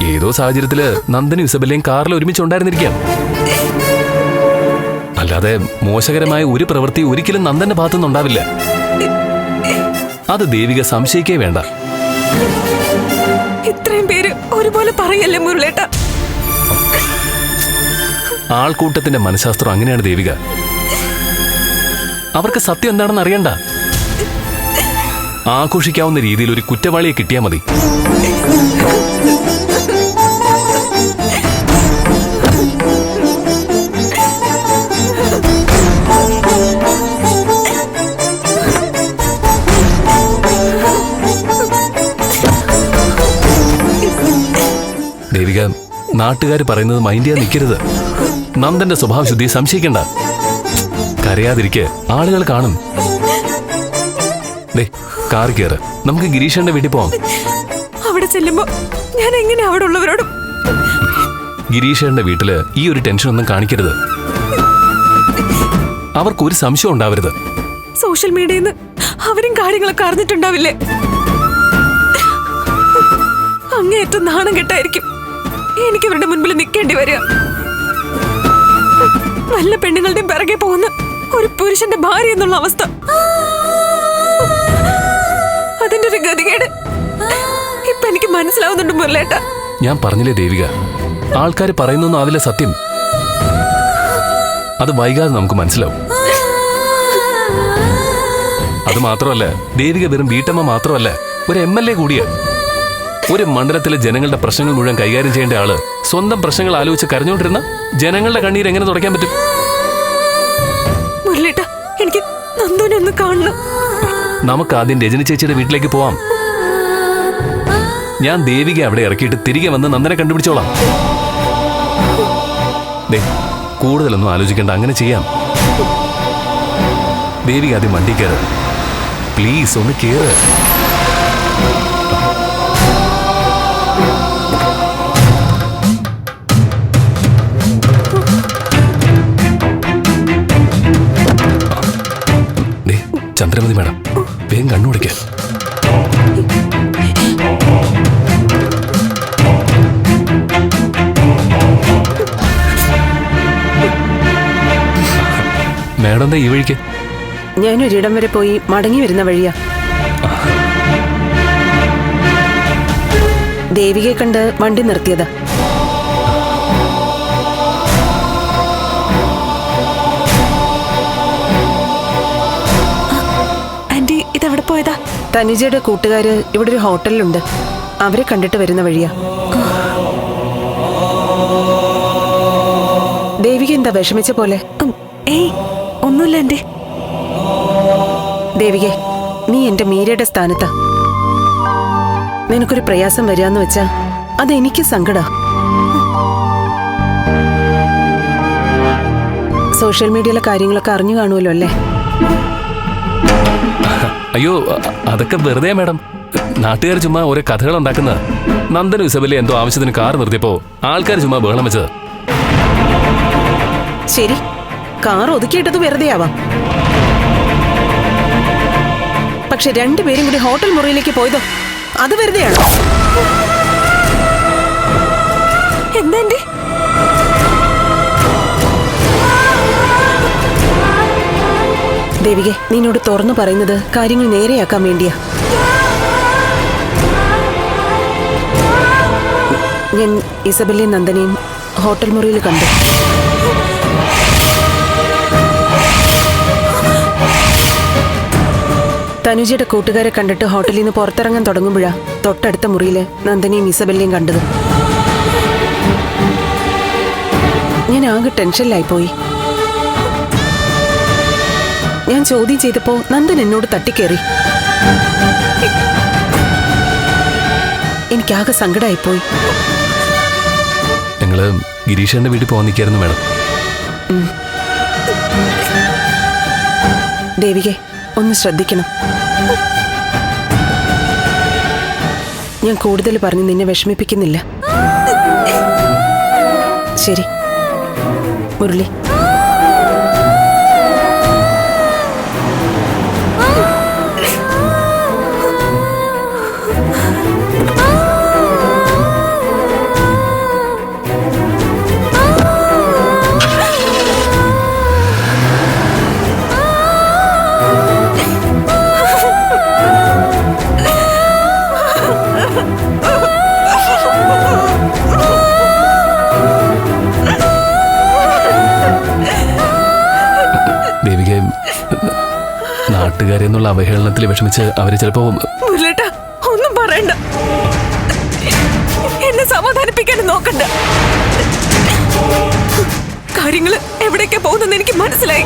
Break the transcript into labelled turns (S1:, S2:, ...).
S1: ഏതോ സാഹചര്യത്തില് നന്ദനും ഇസബെല്ലയും കാറിൽ ഒരുമിച്ചുണ്ടായിരുന്നിരിക്കാം. അല്ലാതെ മോശകരമായ ഒരു പ്രവൃത്തി ഒരിക്കലും നന്ദന്റെ ഭാഗത്തുനിന്നുണ്ടാവില്ല. അത് ദേവിക സംശയിക്കേ വേണ്ട.
S2: ഇത്രയും പേര് ഒരുപോലെ പറയല്ലേ മുരളേട്ട?
S1: ആൾക്കൂട്ടത്തിന്റെ മനഃശാസ്ത്രം അങ്ങനെയാണ് ദേവിക. അവർക്ക് സത്യം എന്താണെന്ന് അറിയണ്ട. ആഘോഷിക്കാവുന്ന രീതിയിൽ ഒരു കുറ്റവാളിയെ കിട്ടിയാൽ മതി. ദേവിക, നാട്ടുകാർ പറയുന്നത് മൈൻഡ് ചെയ്യാൻ നിൽക്കരുത്. നന്ദന്റെ സ്വഭാവശുദ്ധി സംശയിക്കണ്ട. കരയാതിരിക്കെ, ആളുകൾ കാണും. കാർ കയറ്, നമുക്ക് ഗിരീഷന്റെ വീട്ടിൽ പോവാം.
S2: അവിടെ ചെല്ലുമ്പോ ഞാൻ എങ്ങനെ അവിടെ ഉള്ളവരോടും?
S1: ഗിരീഷന്റെ വീട്ടില് ഈ ഒരു ടെൻഷൻ ഒന്നും കാണിക്കരുത്. അവർക്കൊരു സംശയം ഉണ്ടാവരുത്.
S2: സോഷ്യൽ മീഡിയയിൽ നിന്ന് അവരും കാര്യങ്ങളൊക്കെ അറിഞ്ഞിട്ടുണ്ടാവില്ലേ? അങ്ങേയറ്റം നാണം കെട്ടായിരിക്കും എനിക്ക് ഇവരുടെ മുൻപിൽ നിൽക്കേണ്ടി വരിക. നല്ല പെണ്ണുങ്ങളുടെയും പിറകെ പോകുന്ന ഒരു പുരുഷന്റെ ഭാര്യ എന്നുള്ള അവസ്ഥ, അതിന്റെ ഒരു ഗതികേട് ഇപ്പൊ എനിക്ക് മനസ്സിലാവുന്നുണ്ട് മുരളേട്ട.
S1: ഞാൻ പറഞ്ഞില്ലേ ദേവിക, ആൾക്കാർ പറയുന്നൊന്നും ആവില്ല സത്യം. അത് വൈകാതെ നമുക്ക് മനസ്സിലാവും. അത് മാത്രമല്ല, ദേവിക വെറും വീട്ടമ്മ മാത്രമല്ല, ഒരു MLA കൂടിയാ. ഒരു മണ്ഡലത്തിലെ ജനങ്ങളുടെ പ്രശ്നങ്ങൾ മുഴുവൻ കൈകാര്യം ചെയ്യേണ്ട ആള് സ്വന്തം പ്രശ്നങ്ങൾ ആലോചിച്ച് കരഞ്ഞോണ്ടിരുന്ന ജനങ്ങളുടെ കണ്ണീർ എങ്ങനെ തുടയ്ക്കാൻ പറ്റും?
S2: മുരളേട്ട, എനിക്ക് നന്ദുവിനെ ഒന്ന് കാണണം.
S1: നമുക്ക് ആദ്യം രജനി ചേച്ചിയുടെ വീട്ടിലേക്ക് പോവാം. ഞാൻ ദേവിക അവിടെ ഇറക്കിയിട്ട് തിരികെ വന്ന് നന്ദനെ കണ്ടുപിടിച്ചോളാം. കൂടുതലൊന്നും ആലോചിക്കേണ്ട, അങ്ങനെ ചെയ്യാം. ദേവിക ആദ്യം വണ്ടി കയറ്, പ്ലീസ് ഒന്ന് കയറ്. ചന്ദ്രമതി മാഡം, വേഗം കണ്ണുടയ്ക്ക. മാഡം എന്താ ഈ വഴിക്ക്?
S3: ഞാനൊരിടം വരെ പോയി മടങ്ങി വരുന്ന വഴിയാ. ദേവികയെ കണ്ട് വണ്ടി നിർത്തിയതാ.
S2: ഇതെവിടെ പോയതാ?
S3: തനുജയുടെ കൂട്ടുകാര് ഇവിടെ ഒരു ഹോട്ടലിലുണ്ട്. അവരെ കണ്ടിട്ട് വരുന്ന വഴിയാ. ദേവിക എന്താ വിഷമിച്ച പോലെ?
S2: ഏയ്, ഒന്നുമില്ല എന്റെ.
S3: ദേവികെ, നീ എന്റെ മീരയുടെ സ്ഥാനത്താ. നിനക്കൊരു പ്രയാസം വരികയെന്ന് വെച്ചാ അതെനിക്ക് സങ്കടാ. സോഷ്യൽ മീഡിയയിലെ കാര്യങ്ങളൊക്കെ അറിഞ്ഞു കാണുമല്ലോ അല്ലേ?
S1: അയ്യോ, അതൊക്കെ വെറുതെ മാഡം. നാട്ടുകാർ ചുമ്മാ ഓരോ കഥകൾ ഉണ്ടാക്കുന്ന. നന്ദനും ഇസബെല്ലയും എന്തോ ആവശ്യത്തിന് കാർ നിർത്തിയപ്പോ ആൾക്കാർ ചുമ്മാ ബഹളം വെച്ചത്.
S3: ശരി, കാർ ഒതുക്കിയിട്ടത് വെറുതെ ആവാം. പക്ഷെ രണ്ടുപേരും കൂടി ഹോട്ടൽ മുറിയിലേക്ക് പോയതോ അത് വെറുതെയാണോ?
S2: എന്താ?
S3: ദേവികെ, നിന്നോട് തുറന്നു പറയുന്നത് കാര്യങ്ങൾ നേരെയാക്കാൻ വേണ്ടിയാ. ഞാൻ ഇസബെല്ലയും നന്ദനെയും ഹോട്ടൽ മുറിയിൽ കണ്ടു. തനുജയുടെ കൂട്ടുകാരെ കണ്ടിട്ട് ഹോട്ടലിൽ നിന്ന് പുറത്തിറങ്ങാൻ തുടങ്ങുമ്പോഴാ തൊട്ടടുത്ത മുറിയിൽ നന്ദനെയും ഇസബെല്ലയും കണ്ടത്. ഞാൻ ആകെ ടെൻഷനിലായിപ്പോയി. ഞാൻ ചോദ്യം ചെയ്തപ്പോ നന്ദൻ എന്നോട് തട്ടിക്കേറി. എനിക്കാകെ സങ്കടമായിപ്പോയി.
S1: ഞങ്ങള് ഗിരീഷന്റെ വീട്ടിൽ പോകാൻ നിൽക്കായിരുന്നു മാഡം.
S3: ദേവികെ, ഒന്ന് ശ്രദ്ധിക്കണം. ഞാൻ കൂടുതൽ പറഞ്ഞ് നിന്നെ വിഷമിപ്പിക്കുന്നില്ല. ശരി മുരളി.
S1: നാട്ടുകാരെന്നുള്ള അവഹേളനത്തിൽ വിഷമിച്ച് അവര് ചിലപ്പോ
S2: മുരളേട്ടാ ഒന്നും പറയണ്ട, എന്നെ സമാധാനിപ്പിക്കാനും നോക്കണ്ട. കാര്യങ്ങള് എവിടേക്കാ പോകുന്നെന്ന് എനിക്ക് മനസ്സിലായി.